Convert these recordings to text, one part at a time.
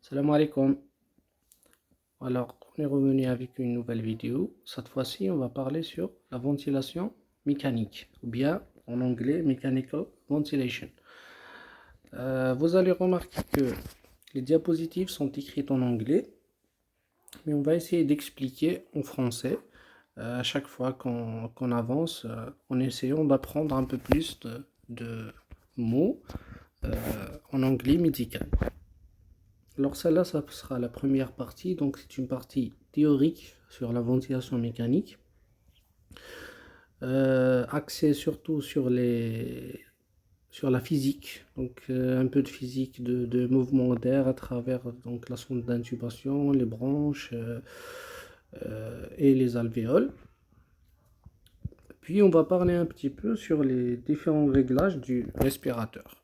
Salam alaikum. Alors, on est revenu avec une nouvelle vidéo. Cette fois-ci, on va parler sur la ventilation mécanique, ou bien en anglais, mechanical ventilation. Vous allez remarquer que les diapositives sont écrites en anglais, mais on va essayer d'expliquer en français à chaque fois qu'on avance, en essayant d'apprendre un peu plus de mots en anglais médical. Alors celle-là, ça sera la première partie, donc c'est une partie théorique sur la ventilation mécanique, axée surtout sur la physique, donc un peu de physique de mouvement d'air à travers donc la sonde d'intubation, les branches et les alvéoles. Puis on va parler un petit peu sur les différents réglages du respirateur.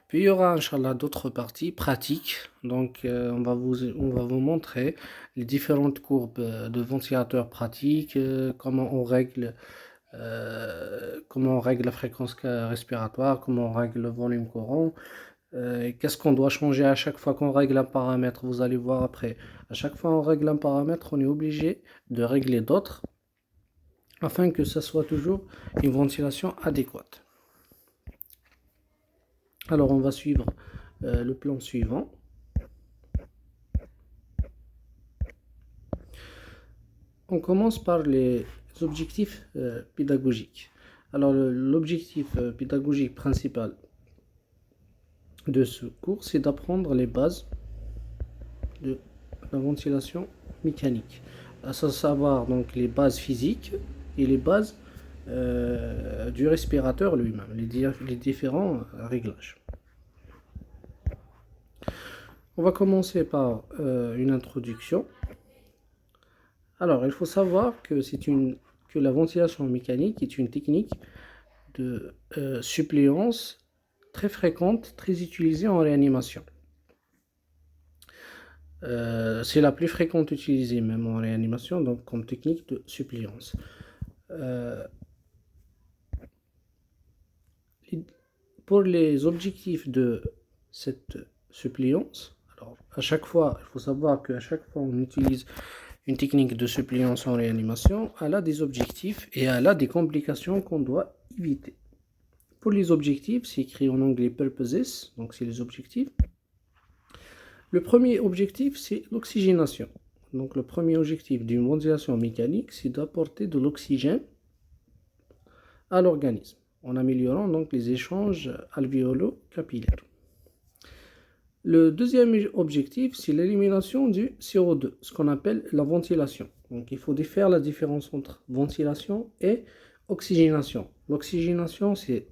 Puis il y aura, Inch'Allah, d'autres parties pratiques. Donc, on va vous montrer les différentes courbes de ventilateur pratiques, comment on règle la fréquence respiratoire, comment on règle le volume courant, qu'est-ce qu'on doit changer à chaque fois qu'on règle un paramètre. Vous allez voir après, à chaque fois qu'on règle un paramètre, on est obligé de régler d'autres afin que ce soit toujours une ventilation adéquate. Alors, on va suivre le plan suivant. On commence par les objectifs pédagogiques. Alors, l'objectif pédagogique principal de ce cours, c'est d'apprendre les bases de la ventilation mécanique. À savoir donc les bases physiques et les bases du respirateur lui-même, les différents réglages. On va commencer par une introduction. Alors, il faut savoir que la ventilation mécanique est une technique de suppléance très fréquente, très utilisée en réanimation. C'est la plus fréquente utilisée même en réanimation, donc comme technique de suppléance. Pour les objectifs de cette suppléance, alors à chaque fois, il faut savoir qu'à chaque fois on utilise une technique de suppléance en réanimation, elle a des objectifs et elle a des complications qu'on doit éviter. Pour les objectifs, c'est écrit en anglais purposes, donc c'est les objectifs. Le premier objectif, c'est l'oxygénation. Donc le premier objectif d'une ventilation mécanique, c'est d'apporter de l'oxygène à l'organisme, en améliorant donc les échanges alvéolo-capillaires. Le deuxième objectif, c'est l'élimination du CO2, ce qu'on appelle la ventilation. Donc il faut faire la différence entre ventilation et oxygénation. L'oxygénation, c'est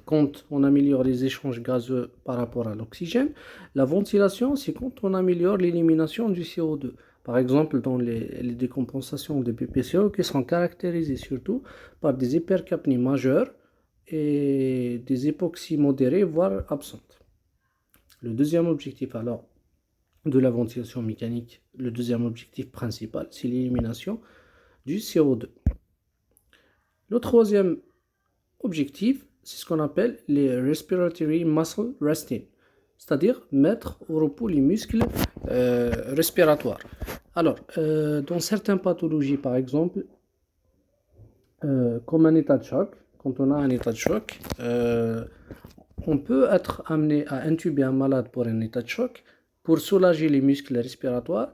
quand on améliore les échanges gazeux par rapport à l'oxygène. La ventilation, c'est quand on améliore l'élimination du CO2. Par exemple, dans les décompensations de BPCO qui sont caractérisées surtout par des hypercapnies majeures et des hypoxies modérées, voire absentes. Le deuxième objectif alors de la ventilation mécanique, le deuxième objectif principal, c'est l'élimination du CO2. Le troisième objectif, c'est ce qu'on appelle les respiratory muscle resting, c'est-à-dire mettre au repos les muscles respiratoires. Alors, dans certaines pathologies, par exemple, comme un état de choc, quand on a un état de choc, on peut être amené à intuber un malade pour un état de choc, pour soulager les muscles respiratoires,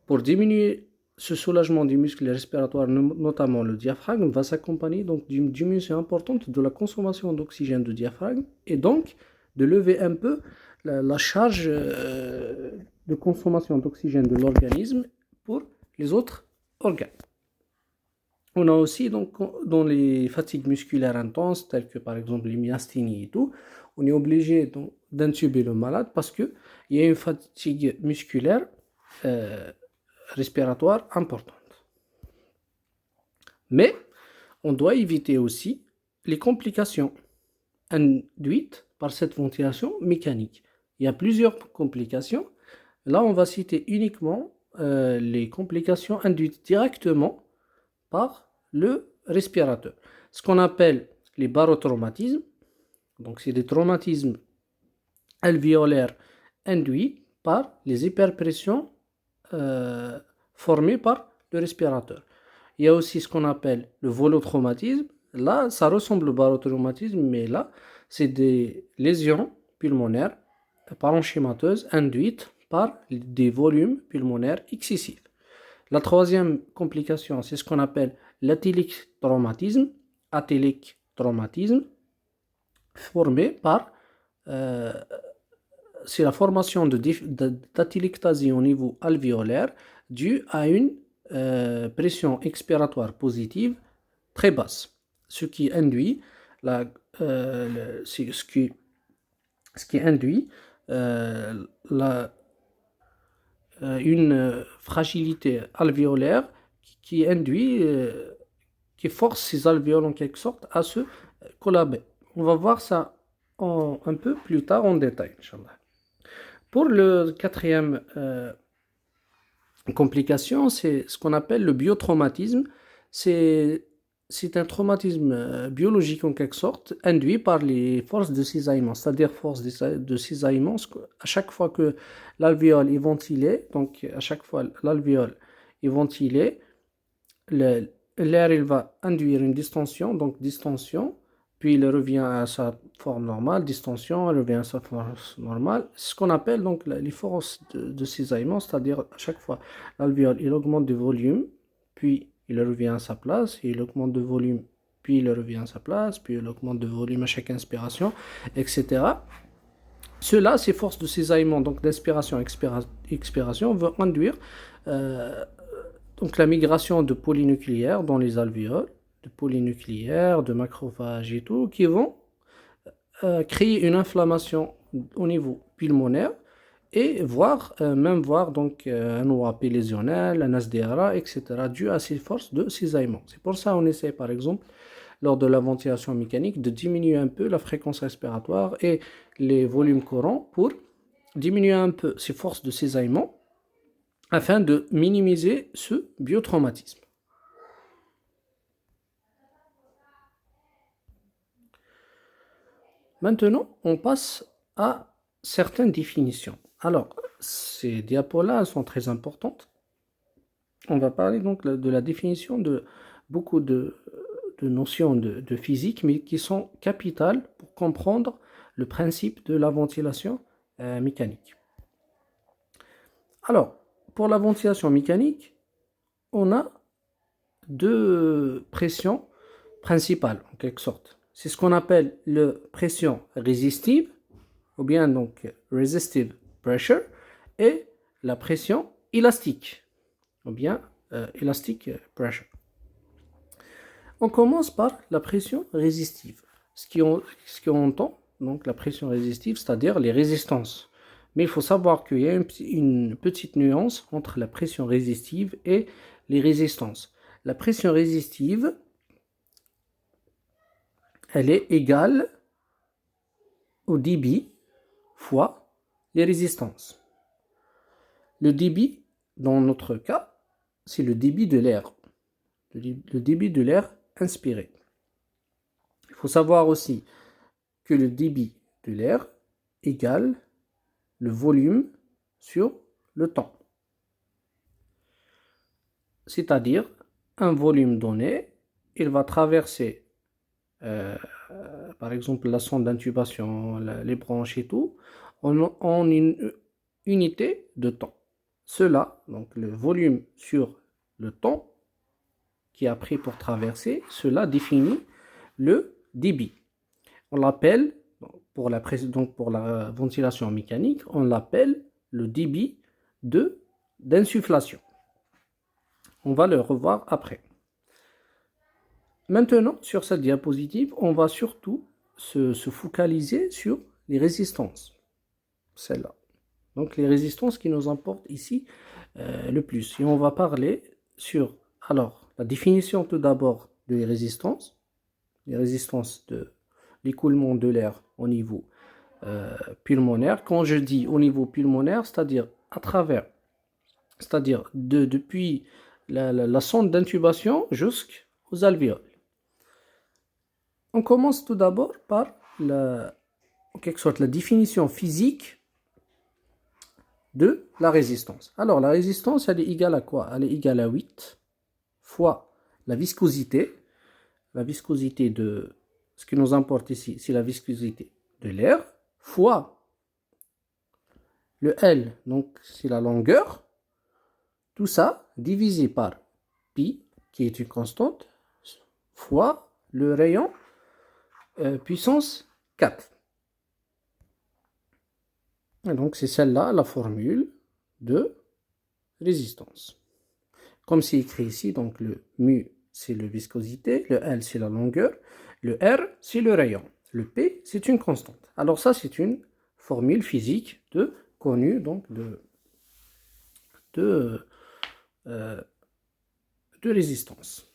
pour diminuer ce soulagement du muscle respiratoire, notamment le diaphragme, va s'accompagner donc d'une diminution importante de la consommation d'oxygène du diaphragme et donc de lever un peu la charge de consommation d'oxygène de l'organisme pour les autres organes. On a aussi donc dans les fatigues musculaires intenses, telles que par exemple les myasthénies et tout, on est obligé d'intuber le malade parce qu'il y a une fatigue musculaire respiratoire importante. Mais on doit éviter aussi les complications induites par cette ventilation mécanique. Il y a plusieurs complications. Là, on va citer uniquement les complications induites directement par le respirateur. Ce qu'on appelle les barotraumatismes, donc c'est des traumatismes alvéolaires induits par les hyperpressions formées par le respirateur. Il y a aussi ce qu'on appelle le volotraumatisme. Là, ça ressemble au barotraumatisme, mais là, c'est des lésions pulmonaires parenchymateuses induites par des volumes pulmonaires excessifs. La troisième complication, c'est ce qu'on appelle l'athélique traumatisme. Athélique traumatisme, formé par c'est la formation d'atelectasie au niveau alvéolaire due à une pression expiratoire positive très basse, ce qui induit une fragilité alvéolaire qui induit, qui force ces alvéoles en quelque sorte à se collaber. On va voir ça un peu plus tard en détail, Inch'Allah. Pour le quatrième complication, c'est ce qu'on appelle le biotraumatisme. C'est un traumatisme biologique en quelque sorte, induit par les forces de cisaillement, c'est-à-dire force de cisaillement. À chaque fois que l'alvéole est ventilée, donc à chaque fois l'alvéole est ventilée, l'air il va induire une distension, donc distension, puis il revient à sa forme normale, distension, il revient à sa forme normale. C'est ce qu'on appelle donc les forces de cisaillement, c'est-à-dire à chaque fois l'alvéole il augmente de volume, puis il revient à sa place, et il augmente de volume, puis il revient à sa place, puis il augmente de volume à chaque inspiration, etc. Cela, ces forces de cisaillement, donc d'inspiration et expiration, vont induire donc la migration de polynucléaires dans les alvéoles, de polynucléaires, de macrophages et tout, qui vont créer une inflammation au niveau pulmonaire et même voir donc un OAP lésionnel, un SDRA, etc. dû à ces forces de cisaillement. C'est pour ça qu'on essaie par exemple lors de la ventilation mécanique de diminuer un peu la fréquence respiratoire et les volumes courants pour diminuer un peu ces forces de cisaillement afin de minimiser ce biotraumatisme. Maintenant, on passe à certaines définitions. Alors, ces diapos-là sont très importantes. On va parler donc de la définition de beaucoup de notions de physique, mais qui sont capitales pour comprendre le principe de la ventilation mécanique. Alors, pour la ventilation mécanique, on a deux pressions principales, en quelque sorte. C'est ce qu'on appelle la pression résistive, ou bien donc resistive pressure, et la pression élastique, ou bien elastic pressure. On commence par la pression résistive. Ce qu'on entend, donc la pression résistive, c'est-à-dire les résistances. Mais il faut savoir qu'il y a une petite nuance entre la pression résistive et les résistances. La pression résistive, elle est égale au débit fois les résistances. Le débit, dans notre cas, c'est le débit de l'air. Le débit de l'air inspiré. Il faut savoir aussi que le débit de l'air égale le volume sur le temps. C'est-à-dire, un volume donné, il va traverser, par exemple, la sonde d'intubation, les branches et tout, en une unité de temps. Cela, donc le volume sur le temps qui a pris pour traverser, cela définit le débit. On l'appelle, pour la ventilation mécanique, on l'appelle le débit d'insufflation. On va le revoir après. Maintenant, sur cette diapositive, on va surtout se focaliser sur les résistances. Celle-là. Donc les résistances qui nous importent ici le plus. Et on va parler sur, alors, la définition tout d'abord des résistances. Les résistances de l'écoulement de l'air au niveau pulmonaire. Quand je dis au niveau pulmonaire, c'est-à-dire à travers, c'est-à-dire depuis la sonde d'intubation jusqu'aux alvéoles. On commence tout d'abord par en quelque sorte la définition physique de la résistance. Alors, la résistance, elle est égale à quoi? Elle est égale à 8 fois la viscosité. La viscosité de... Ce qui nous importe ici, c'est la viscosité de l'air, fois le L, donc c'est la longueur. Tout ça divisé par pi, qui est une constante, fois le rayon puissance 4. Et donc c'est celle-là, la formule de résistance. Comme c'est écrit ici, donc le mu c'est la viscosité, le L c'est la longueur, le R c'est le rayon, le P c'est une constante. Alors ça c'est une formule physique connue donc de résistance.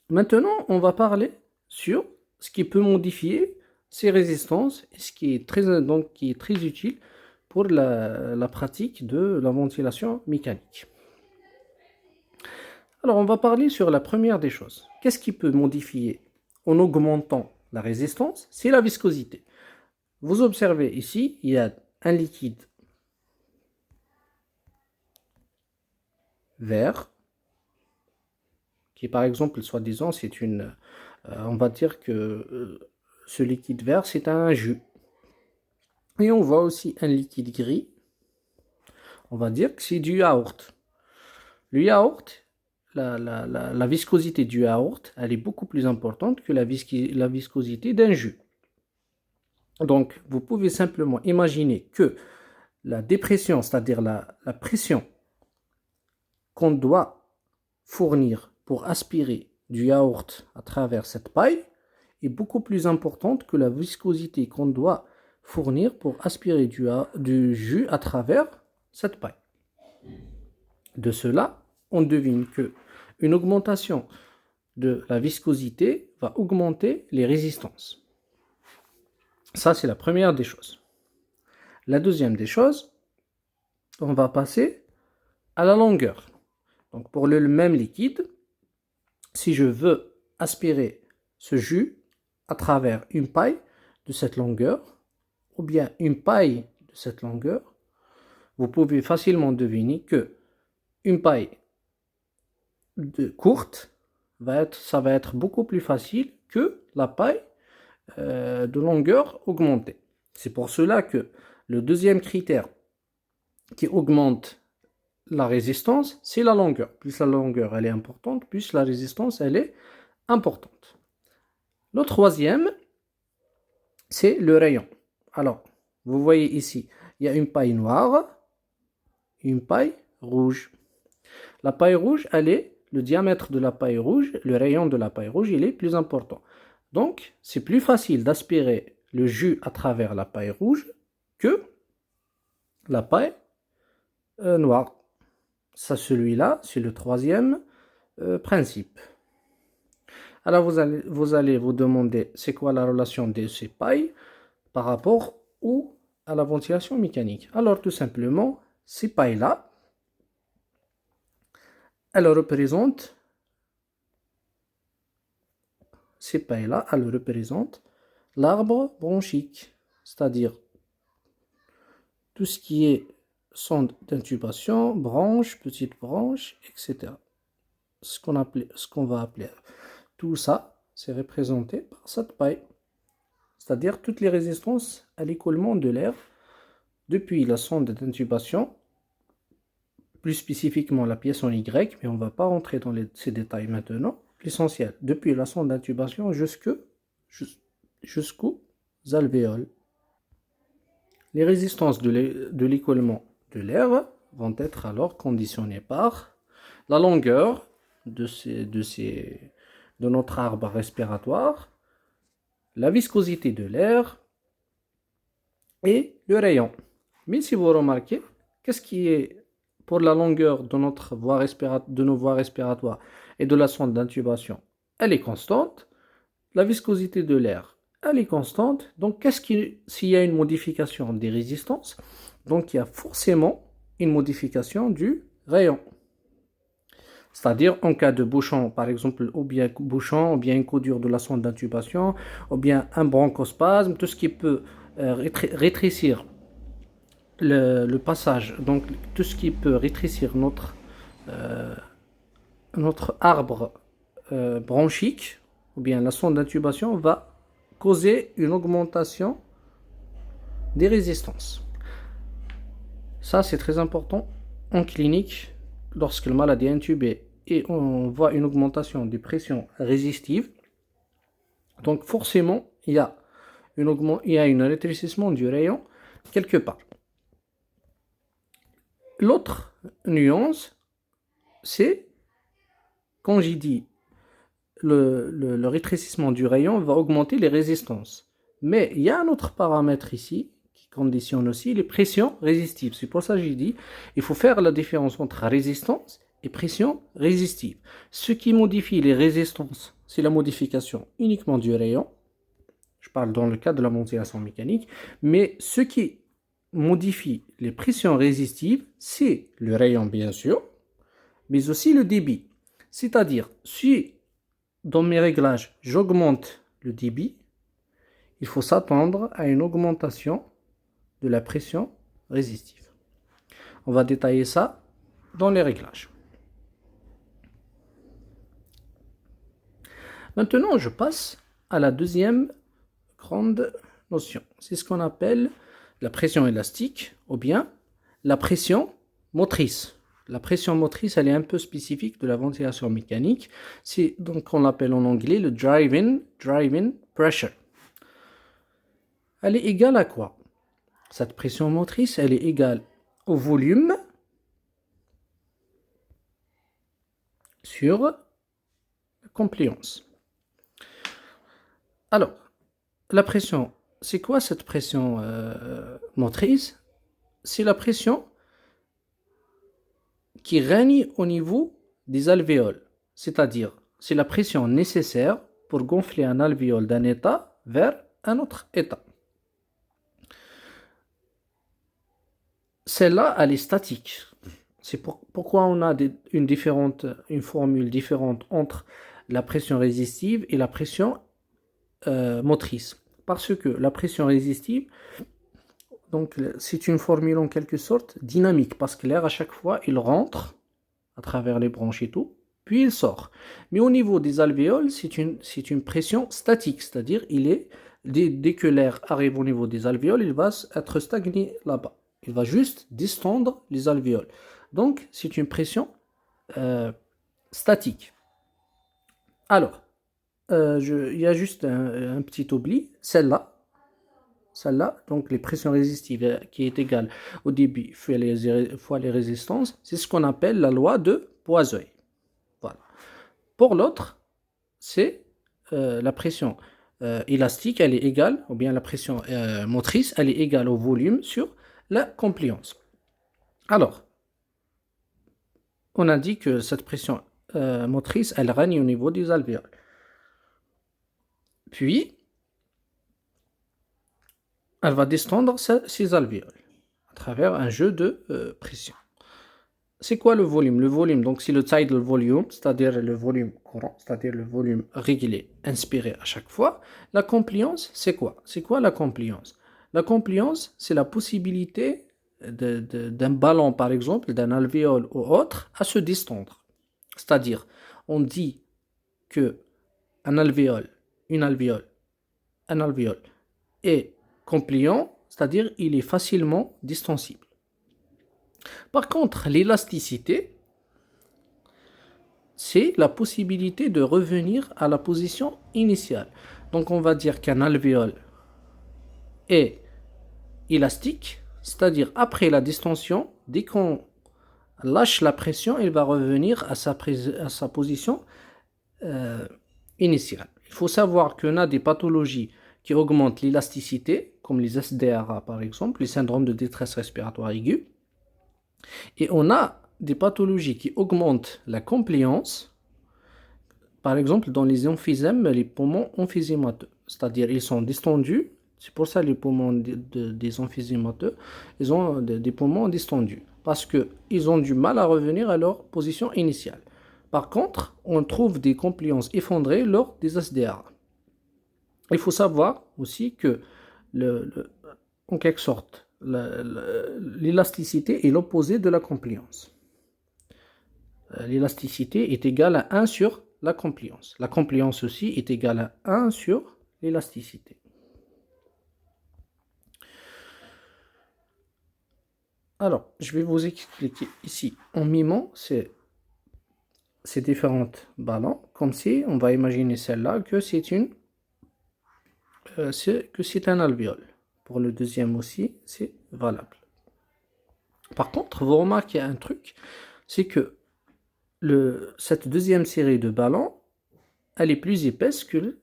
Maintenant, on va parler sur ce qui peut modifier ces résistances et ce qui est très utile pour la pratique de la ventilation mécanique. Alors, on va parler sur la première des choses. Qu'est-ce qui peut modifier en augmentant la résistance? C'est la viscosité. Vous observez ici, il y a un liquide vert qui, par exemple, soi-disant, c'est une... on va dire que ce liquide vert, c'est un jus. Et on voit aussi un liquide gris. On va dire que c'est du yaourt. Le yaourt, la viscosité du yaourt, elle est beaucoup plus importante que la viscosité d'un jus. Donc, vous pouvez simplement imaginer que la dépression, c'est-à-dire la pression qu'on doit fournir pour aspirer du yaourt à travers cette paille est beaucoup plus importante que la viscosité qu'on doit fournir pour aspirer du jus à travers cette paille. De cela, on devine que une augmentation de la viscosité va augmenter les résistances. Ça, c'est la première des choses. La deuxième des choses, on va passer à la longueur. Donc, pour le même liquide, si je veux aspirer ce jus à travers une paille de cette longueur, ou bien une paille de cette longueur, vous pouvez facilement deviner que une paille courte, ça va être beaucoup plus facile que la paille de longueur augmentée. C'est pour cela que le deuxième critère qui augmente la résistance, c'est la longueur. Plus la longueur elle est importante, plus la résistance elle est importante. Le troisième, c'est le rayon. Alors, vous voyez ici, il y a une paille noire, une paille rouge. La paille rouge, le diamètre de la paille rouge, le rayon de la paille rouge, il est plus important. Donc, c'est plus facile d'aspirer le jus à travers la paille rouge que la paille noire. Ça, celui-là, c'est le troisième principe. Alors, vous allez vous demander, c'est quoi la relation de ces pailles par rapport à la ventilation mécanique? Alors, tout simplement, ces pailles-là, elles représentent l'arbre bronchique, c'est-à-dire tout ce qui est sonde d'intubation, branche, petite branche, etc. Ce qu'on va appeler. Tout ça, c'est représenté par cette paille. C'est-à-dire toutes les résistances à l'écoulement de l'air depuis la sonde d'intubation, plus spécifiquement la pièce en Y, mais on ne va pas rentrer dans ces détails maintenant. L'essentiel, depuis la sonde d'intubation jusqu'aux alvéoles. Les résistances de l'écoulement de l'air vont être alors conditionnées par la longueur de notre arbre respiratoire, la viscosité de l'air et le rayon. Mais si vous remarquez, qu'est-ce qui est pour la longueur de nos voies respiratoires et de la sonde d'intubation? Elle est constante. La viscosité de l'air, elle est constante. Donc, s'il y a une modification des résistances, donc il y a forcément une modification du rayon. C'est-à-dire en cas de bouchon, par exemple, ou bien une coudure de la sonde d'intubation, ou bien un bronchospasme, tout ce qui peut rétrécir le passage, donc tout ce qui peut rétrécir notre arbre bronchique, ou bien la sonde d'intubation, va causer une augmentation des résistances. Ça, c'est très important en clinique, lorsque le malade est intubé et on voit une augmentation des pressions résistives. Donc forcément, il y a un rétrécissement du rayon quelque part. L'autre nuance, c'est quand j'ai dit le rétrécissement du rayon va augmenter les résistances. Mais il y a un autre paramètre ici qui conditionne aussi les pressions résistives. C'est pour ça que j'ai dit il faut faire la différence entre résistance et pression résistive. Ce qui modifie les résistances, c'est la modification uniquement du rayon. Je parle dans le cas de la ventilation mécanique. Mais ce qui modifie les pressions résistives, c'est le rayon bien sûr, mais aussi le débit. C'est-à-dire, si dans mes réglages, j'augmente le débit, il faut s'attendre à une augmentation de la pression résistive. On va détailler ça dans les réglages. Maintenant, je passe à la deuxième grande notion. C'est ce qu'on appelle la pression élastique ou bien la pression motrice. La pression motrice, elle est un peu spécifique de la ventilation mécanique. C'est donc on l'appelle en anglais le drive-in pressure. Elle est égale à quoi? Cette pression motrice, elle est égale au volume sur la compliance. Alors, la pression, c'est quoi cette pression motrice? C'est la pression qui règne au niveau des alvéoles. C'est-à-dire, c'est la pression nécessaire pour gonfler un alvéole d'un état vers un autre état. Celle-là, elle est statique. C'est pourquoi on a une formule différente entre la pression résistive et la pression motrice. Parce que la pression résistive, donc c'est une formule en quelque sorte dynamique, parce que l'air à chaque fois, il rentre à travers les bronches et tout, puis il sort. Mais au niveau des alvéoles, c'est une pression statique, c'est-à-dire dès que l'air arrive au niveau des alvéoles, il va être stagné là-bas. Il va juste distendre les alvéoles. Donc, c'est une pression statique. Alors, il y a juste un petit oubli, celle-là, donc les pressions résisttives qui est égale au débit fois les résistances, c'est ce qu'on appelle la loi de Poiseuille. Voilà. Pour l'autre, c'est la pression élastique, elle est égale, ou bien la pression motrice, elle est égale au volume sur la compliance. Alors, on a dit que cette pression motrice, elle règne au niveau des alvéoles. Puis, elle va distendre ces alvéoles à travers un jeu de pression. C'est quoi le volume? Le volume, donc c'est le tidal volume, c'est-à-dire le volume courant, c'est-à-dire le volume régulier, inspiré à chaque fois. La compliance, c'est quoi? C'est quoi la compliance? La compliance, c'est la possibilité d'un ballon, par exemple, d'un alvéole ou autre, à se distendre. C'est-à-dire, on dit que un alvéole est compliant, c'est-à-dire il est facilement distensible. Par contre, l'élasticité, c'est la possibilité de revenir à la position initiale. Donc on va dire qu'un alvéole est élastique, c'est-à-dire après la distension, dès qu'on lâche la pression, il va revenir à sa position initiale. Il faut savoir qu'on a des pathologies qui augmentent l'élasticité, comme les SDRA par exemple, les syndromes de détresse respiratoire aiguë. Et on a des pathologies qui augmentent la compliance, par exemple dans les emphysèmes, les poumons emphysémateux. C'est-à-dire ils sont distendus, c'est pour ça les poumons des emphysémateux, ils ont des poumons distendus, parce qu'ils ont du mal à revenir à leur position initiale. Par contre, on trouve des compliances effondrées lors des SDRA. Il faut savoir aussi que, en quelque sorte, l'élasticité est l'opposé de la compliance. L'élasticité est égale à 1 sur la compliance. La compliance aussi est égale à 1 sur l'élasticité. Alors, je vais vous expliquer ici en mimant ces différents ballons, comme si on va imaginer celle-là que c'est un alvéole. Pour le deuxième aussi, c'est valable. Par contre, vous remarquez un truc, c'est que cette deuxième série de ballons, elle est plus épaisse que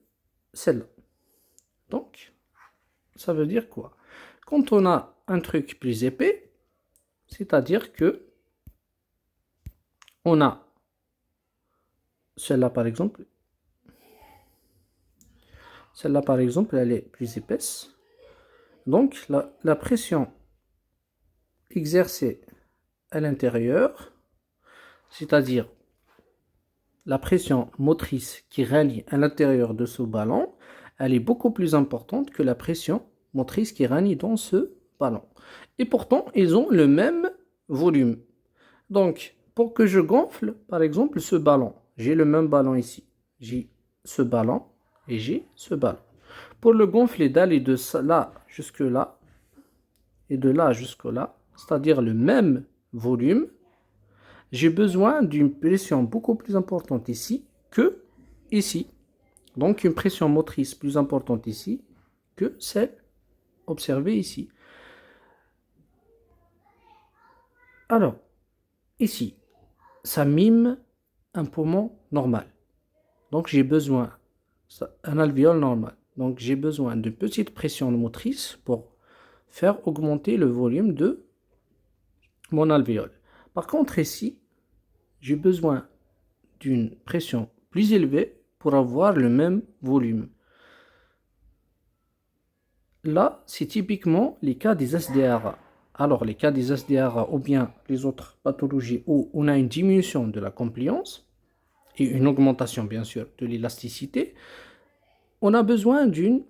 celle-là. Donc, ça veut dire quoi? Quand on a un truc plus épais, c'est-à-dire que on a celle-là par exemple, elle est plus épaisse. Donc, la pression exercée à l'intérieur, c'est-à-dire la pression motrice qui règne à l'intérieur de ce ballon, elle est beaucoup plus importante que la pression motrice qui règne dans ce ballon. Et pourtant, ils ont le même volume. Donc, pour que je gonfle, par exemple, ce ballon, j'ai le même ballon ici. J'ai ce ballon et j'ai ce ballon. Pour le gonfler d'aller de là jusque là et de là jusque là, c'est-à-dire le même volume, j'ai besoin d'une pression beaucoup plus importante ici que ici. Donc une pression motrice plus importante ici que celle observée ici. Alors, ici, ça mime un poumon normal. Donc j'ai besoin, un alvéole normal. Donc j'ai besoin de petite pression motrice pour faire augmenter le volume de mon alvéole. Par contre ici, j'ai besoin d'une pression plus élevée pour avoir le même volume. Là, c'est typiquement les cas des SDRA. Alors, les cas des SDRA ou bien les autres pathologies où on a une diminution de la compliance et une augmentation, bien sûr, de l'élasticité, on a besoin d'une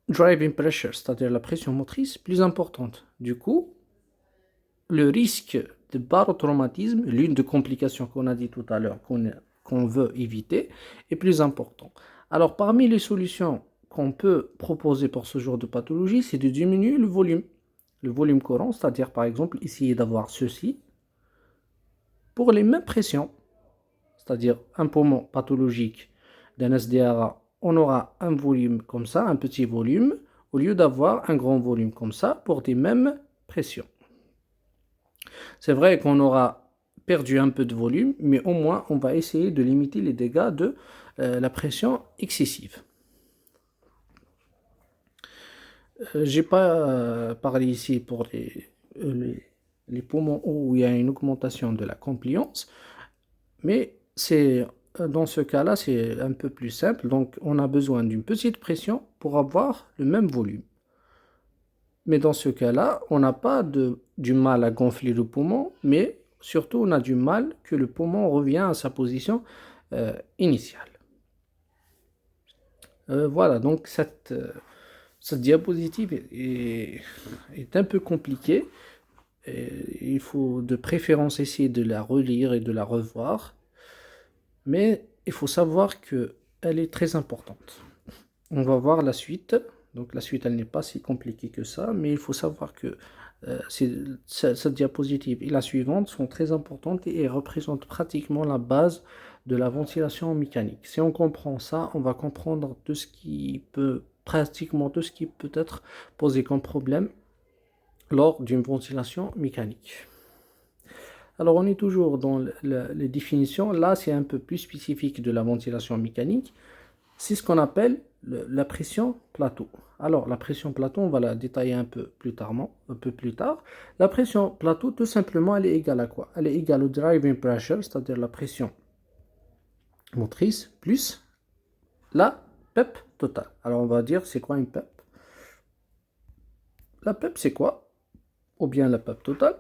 driving pressure, c'est-à-dire la pression motrice plus importante. Du coup, le risque de barotraumatisme, l'une des complications qu'on a dit tout à l'heure qu'on veut éviter, est plus important. Alors, parmi les solutions qu'on peut proposer pour ce genre de pathologie, c'est de diminuer le volume courant, c'est-à-dire par exemple essayer d'avoir ceci pour les mêmes pressions, c'est-à-dire un poumon pathologique d'un SDRA, on aura un volume comme ça, un petit volume, au lieu d'avoir un grand volume comme ça pour des mêmes pressions. C'est vrai qu'on aura perdu un peu de volume, mais au moins on va essayer de limiter les dégâts de la pression excessive. J'ai pas parlé ici pour les poumons où il y a une augmentation de la compliance, mais dans ce cas-là, c'est un peu plus simple. Donc, on a besoin d'une petite pression pour avoir le même volume. Mais dans ce cas-là, on n'a pas du mal à gonfler le poumon, mais surtout, on a du mal que le poumon revient à sa position initiale. Voilà, donc cette diapositive est un peu compliquée. Il faut de préférence essayer de la relire et de la revoir. Mais il faut savoir qu'elle est très importante. On va voir la suite. Donc la suite, elle n'est pas si compliquée que ça, mais il faut savoir que cette diapositive et la suivante sont très importantes et représentent pratiquement la base de la ventilation mécanique. Si on comprend ça, on va comprendre pratiquement tout ce qui peut être posé comme problème lors d'une ventilation mécanique. Alors, on est toujours dans les définitions. Là, c'est un peu plus spécifique de la ventilation mécanique. C'est ce qu'on appelle la pression plateau. Alors, la pression plateau, on va la détailler un peu plus tard. La pression plateau, tout simplement, elle est égale à quoi? Elle est égale au driving pressure, c'est-à-dire la pression motrice, plus la PEP totale. Alors, on va dire, c'est quoi une PEP? La PEP, c'est quoi? Ou bien la PEP totale?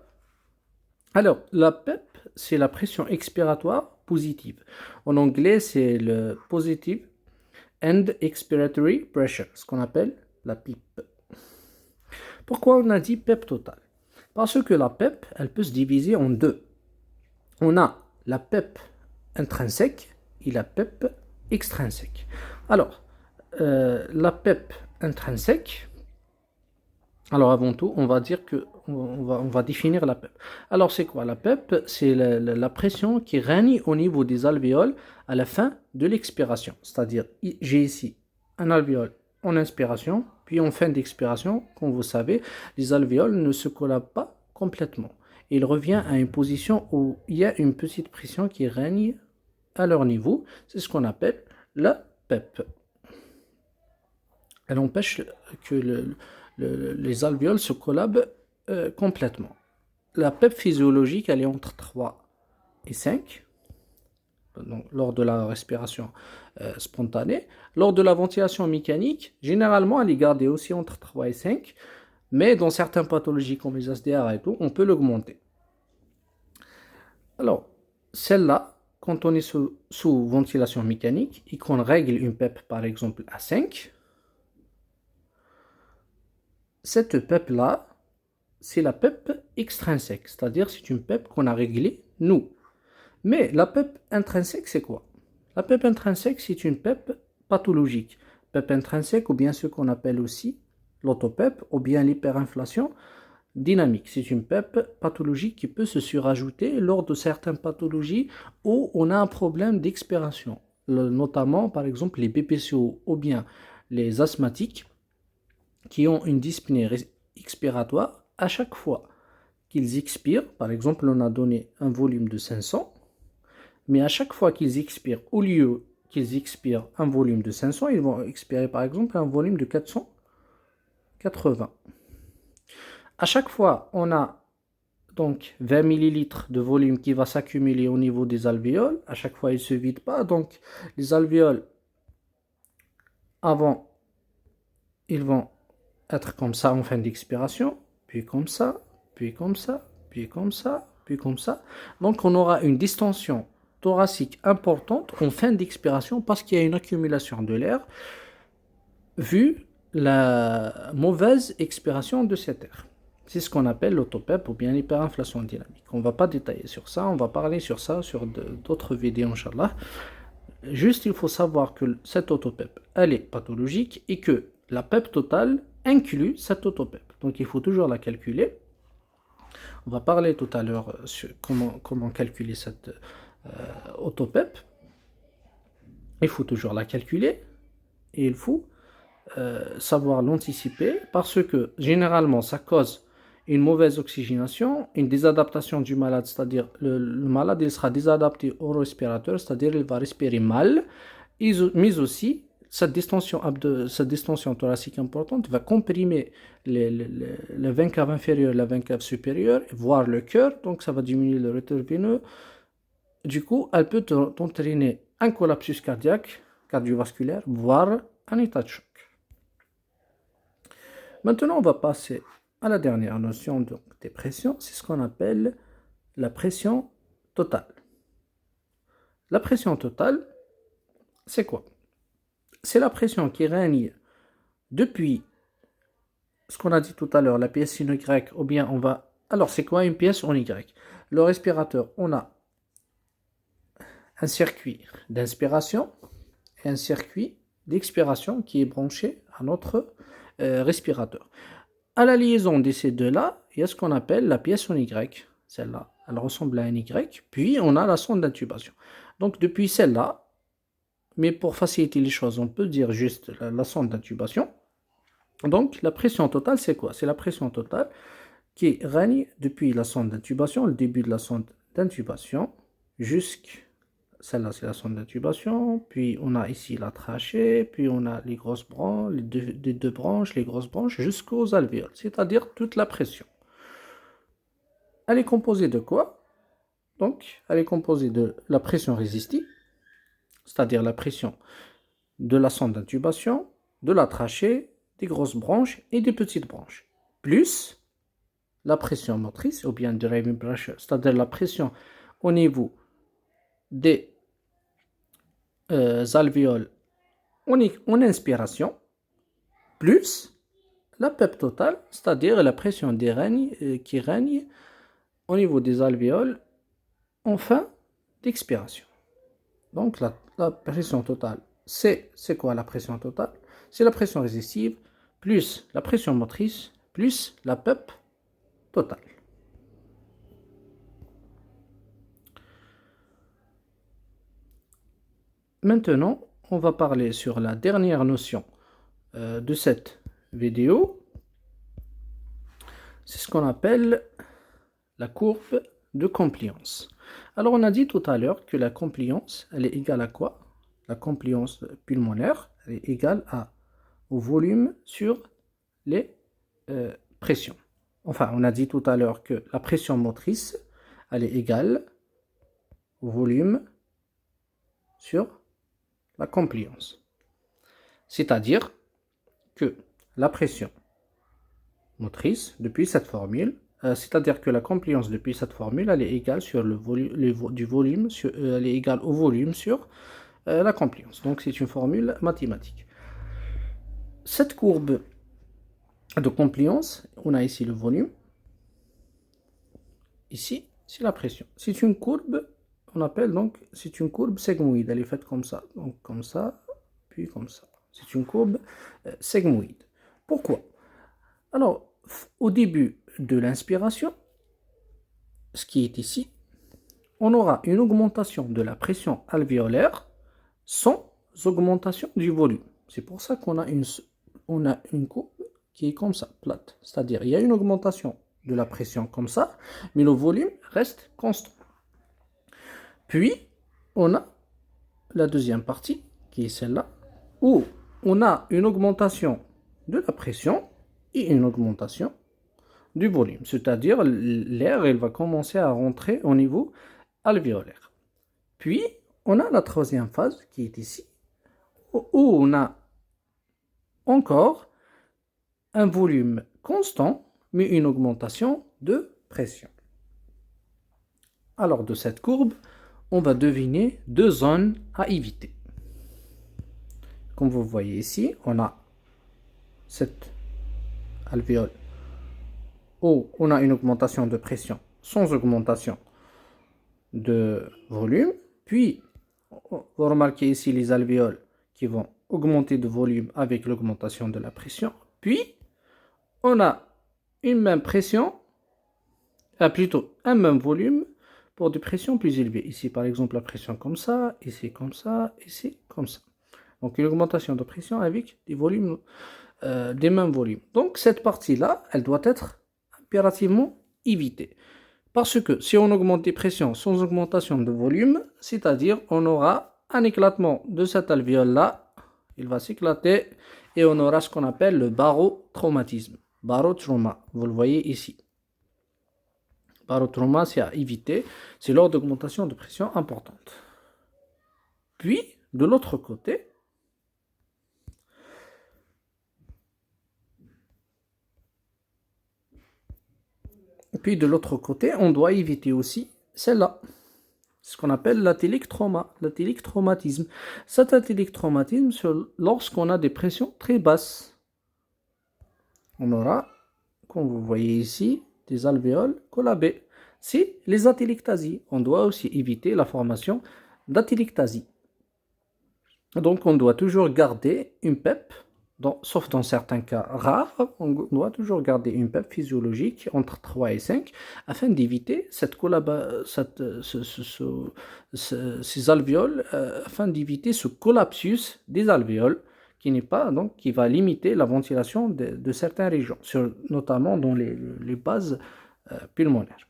Alors, la PEP, c'est la pression expiratoire positive. En anglais, c'est le Positive End Expiratory Pressure, ce qu'on appelle la PEEP. Pourquoi on a dit PEP total? Parce que la PEP, elle peut se diviser en deux. On a la PEP intrinsèque et la PEP extrinsèque. Alors, la PEP intrinsèque, alors avant tout, on va dire que on va définir la PEP. Alors c'est quoi la PEP? C'est la pression qui règne au niveau des alvéoles à la fin de l'expiration. C'est-à-dire, j'ai ici un alvéole en inspiration, puis en fin d'expiration, comme vous savez, les alvéoles ne se collabent pas complètement. Il revient à une position où il y a une petite pression qui règne à leur niveau. C'est ce qu'on appelle la PEP. Elle empêche que les alvéoles se collabent complètement. La PEP physiologique, elle est entre 3 et 5, donc, lors de la respiration spontanée. Lors de la ventilation mécanique, généralement, elle est gardée aussi entre 3 et 5, mais dans certaines pathologies comme les SDR et tout, on peut l'augmenter. Alors, celle-là, quand on est sous ventilation mécanique et qu'on règle une PEP par exemple à 5, cette PEP-là, c'est la PEP extrinsèque, c'est-à-dire c'est une PEP qu'on a réglée nous. Mais la PEP intrinsèque, c'est quoi? La PEP intrinsèque, c'est une PEP pathologique. PEP intrinsèque, ou bien ce qu'on appelle aussi l'autopep, ou bien l'hyperinflation dynamique. C'est une PEP pathologique qui peut se surajouter lors de certaines pathologies où on a un problème d'expiration. Notamment, par exemple, les BPCO ou bien les asthmatiques qui ont une dyspnée expiratoire. À chaque fois qu'ils expirent, par exemple, on a donné un volume de 500, mais à chaque fois qu'ils expirent, au lieu qu'ils expirent un volume de 500, ils vont expirer par exemple un volume de 480. À chaque fois, on a donc 20 ml de volume qui va s'accumuler au niveau des alvéoles. À chaque fois, ils ne se vident pas. Donc, les alvéoles, avant, ils vont être comme ça en fin d'expiration, puis comme ça, puis comme ça, puis comme ça, puis comme ça. Donc, on aura une distension thoracique importante en fin d'expiration parce qu'il y a une accumulation de l'air vu la mauvaise expiration de cet air. C'est ce qu'on appelle l'autopep ou bien l'hyperinflation dynamique. On ne va pas détailler sur ça, on va parler sur ça sur d'autres vidéos, Inch'Allah. Juste, il faut savoir que cette autopep, elle est pathologique et que la PEP totale inclut cette autopep. Donc, il faut toujours la calculer. On va parler tout à l'heure sur comment calculer cette autopep. Il faut toujours la calculer et il faut savoir l'anticiper parce que généralement, ça cause une mauvaise oxygénation, une désadaptation du malade, c'est-à-dire le malade il sera désadapté au respirateur, c'est-à-dire il va respirer mal, mais aussi cette distension thoracique importante va comprimer les veines caves inférieures, la veine cave supérieure, voire le cœur, donc ça va diminuer le retour veineux. Du coup, elle peut entraîner un collapsus cardiaque, cardiovasculaire, voire un état de choc. Maintenant, on va passer à la dernière notion des pressions, c'est ce qu'on appelle la pression totale. La pression totale, c'est quoi? C'est la pression qui règne depuis ce qu'on a dit tout à l'heure, la pièce en Y, ou bien on va... Alors, c'est quoi une pièce en Y? Le respirateur, on a un circuit d'inspiration et un circuit d'expiration qui est branché à notre respirateur. À la liaison de ces deux-là, il y a ce qu'on appelle la pièce en Y. Celle-là, elle ressemble à un Y. Puis, on a la sonde d'intubation. Donc, depuis celle-là, mais pour faciliter les choses, on peut dire juste la sonde d'intubation. Donc, la pression totale, c'est quoi? C'est la pression totale qui règne depuis la sonde d'intubation, le début de la sonde d'intubation, jusqu'à celle-là, c'est la sonde d'intubation. Puis, on a ici la trachée. Puis, on a les grosses branches, les deux branches, les grosses branches, jusqu'aux alvéoles. C'est-à-dire toute la pression. Elle est composée de quoi? Donc, elle est composée de la pression résistive, c'est-à-dire la pression de la sonde d'intubation, de la trachée, des grosses branches et des petites branches, plus la pression motrice, ou bien driving pressure, c'est-à-dire la pression au niveau des alvéoles en inspiration, plus la PEP totale, c'est-à-dire la pression qui règne au niveau des alvéoles en fin d'expiration. Donc la pression totale, c'est quoi la pression totale? C'est la pression résistive plus la pression motrice plus la PEP totale. Maintenant, on va parler sur la dernière notion de cette vidéo. C'est ce qu'on appelle la courbe de compliance. Alors, on a dit tout à l'heure que la compliance, elle est égale à quoi? La compliance pulmonaire, elle est égale au volume sur les pressions. Enfin, on a dit tout à l'heure que la pression motrice, elle est égale au volume sur la compliance. C'est-à-dire que la pression motrice, depuis cette formule, c'est-à-dire que la compliance depuis cette formule, elle est égale sur le volume, elle est égale au volume sur la compliance. Donc c'est une formule mathématique. Cette courbe de compliance, on a ici le volume, ici c'est la pression. C'est une courbe, on appelle donc, c'est une courbe sigmoïde, elle est faite comme ça, donc comme ça, puis comme ça. C'est une courbe sigmoïde. Pourquoi? Alors, au début de l'inspiration, ce qui est ici, on aura une augmentation de la pression alvéolaire sans augmentation du volume. C'est pour ça qu'on a une courbe qui est comme ça, plate. C'est-à-dire, il y a une augmentation de la pression comme ça, mais le volume reste constant. Puis, on a la deuxième partie, qui est celle-là, où on a une augmentation de la pression et une augmentation du volume. C'est-à-dire, l'air, il va commencer à rentrer au niveau alvéolaire. Puis, on a la troisième phase, qui est ici, où on a encore un volume constant, mais une augmentation de pression. Alors, de cette courbe, on va deviner deux zones à éviter. Comme vous voyez ici, on a cette alvéole où on a une augmentation de pression sans augmentation de volume. Puis, vous remarquez ici les alvéoles qui vont augmenter de volume avec l'augmentation de la pression. Puis, on a une même pression, plutôt un même volume pour des pressions plus élevées. Ici, par exemple, la pression comme ça, ici comme ça, ici comme ça. Donc, une augmentation de pression avec des volumes, des mêmes volumes. Donc, cette partie-là, elle doit être impérativement évitée. Parce que si on augmente les pressions sans augmentation de volume, c'est-à-dire on aura un éclatement de cet alvéole-là, il va s'éclater et on aura ce qu'on appelle le barotraumatisme. Barotrauma, vous le voyez ici. Barotrauma, c'est à éviter, c'est lors d'augmentation de pression importante. Puis, de l'autre côté, on doit éviter aussi celle-là. Ce qu'on appelle l'atylique traumatisme. Cet atylique traumatisme, c'est lorsqu'on a des pressions très basses. On aura, comme vous voyez ici, des alvéoles collabées. C'est les atylictasies. On doit aussi éviter la formation d'atylictasie. Donc, on doit toujours garder une PEP, sauf dans certains cas rares, on doit toujours garder une PEP physiologique entre 3 et 5 afin d'éviter ces alvéoles, afin d'éviter ce collapsus des alvéoles qui va limiter la ventilation de certaines régions, notamment dans les bases pulmonaires.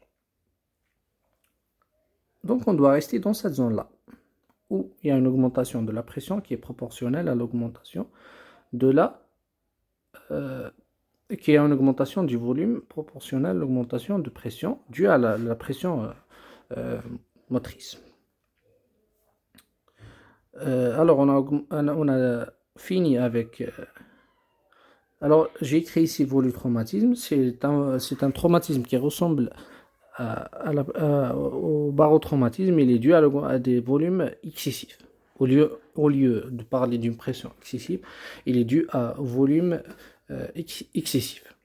Donc, on doit rester dans cette zone-là, où il y a une augmentation de la pression qui est proportionnelle à l'augmentation qui est une augmentation du volume proportionnelle à l'augmentation de pression due à la pression motrice. Alors, on a fini avec... alors, j'ai écrit ici volutraumatisme. C'est un traumatisme qui ressemble au barotraumatisme. Il est dû à des volumes excessifs. Au lieu de parler d'une pression excessive, il est dû au volume excessif.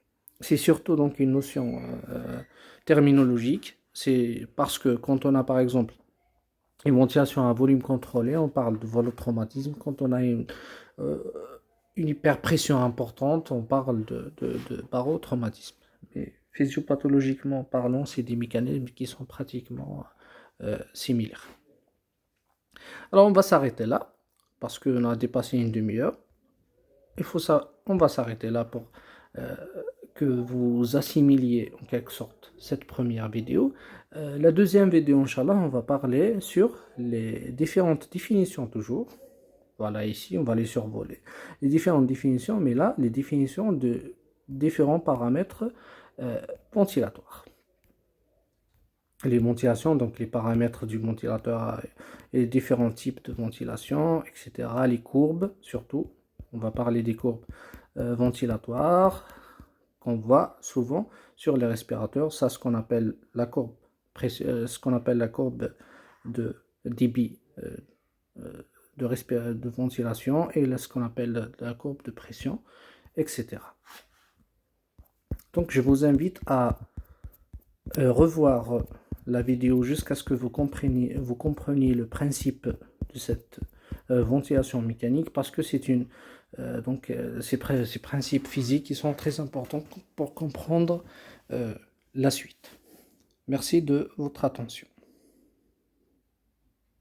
C'est surtout donc une notion terminologique. C'est parce que quand on a par exemple une ventilation à volume contrôlé, on parle de volotraumatisme. Quand on a euh, une hyperpression importante, on parle de barotraumatisme. Mais physiopathologiquement parlant, c'est des mécanismes qui sont pratiquement similaires. Alors on va s'arrêter là, parce qu'on a dépassé une demi-heure. On va s'arrêter là pour que vous assimiliez en quelque sorte cette première vidéo. La deuxième vidéo, Inch'Allah, on va parler sur les différentes définitions toujours. Voilà, ici, on va les survoler. Les différentes définitions, mais là, les définitions de différents paramètres ventilatoires. Les ventilations, donc les paramètres du ventilateur et les différents types de ventilation, etc. Les courbes, surtout. On va parler des courbes ventilatoires qu'on voit souvent sur les respirateurs. Ça, ce qu'on appelle la courbe, de débit de ventilation, et là, ce qu'on appelle la courbe de pression, etc. Donc, je vous invite à revoir la vidéo jusqu'à ce que vous compreniez le principe de cette ventilation mécanique, parce que c'est ces principes physiques qui sont très importants pour comprendre la suite. Merci de votre attention.